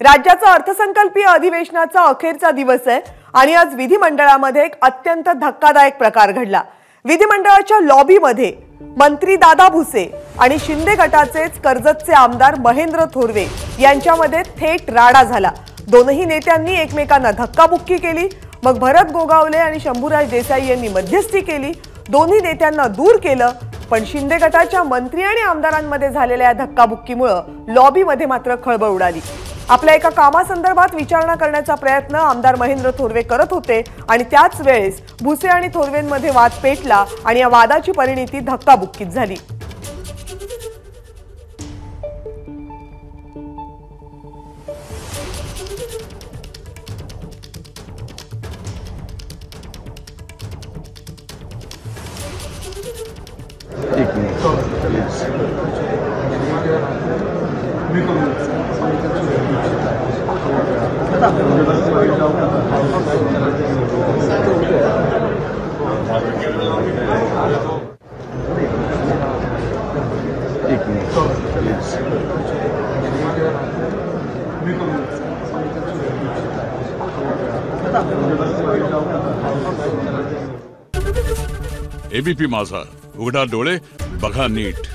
राज्याचा अर्थसंकल्पीय अधिवेशनाचा अखेरचा दिवस आहे आणि आज विधिमंडळामध्ये एक अत्यंत धक्कादायक प्रकार घडला। विधिमंडळाच्या लॉबीमध्ये मंत्री दादा भुसे आणि शिंदे गटाचेच कर्जतचे आमदार महेंद्र थोरवे यांच्यामध्ये थेट राडा झाला। दोनही नेत्यांनी एकमेकांना धक्काबुक्की केली। मग भरत गोगावले आणि शंभूराज देसाई यांनी मध्यस्थी केली, दोन्ही नेत्यांना दूर केलं। पण शिंदे गटाच्या मंत्री आणि आमदारांमध्ये झालेल्या धक्काबुक्कीमुळे लॉबीमध्ये मात्र खळबळ उडाली। आपल्या एका कामासंदर्भात विचारणा करण्याचा प्रयत्न आमदार महेंद्र थोरवे करत होते आणि त्याच वेळेस भुसे आणि थोरवेंमध्ये वाद पेटला आणि या वादाची परिणिती धक्काबुक्कीत झाली। एबीपी माझा, उघडा डोळे बघा नीट।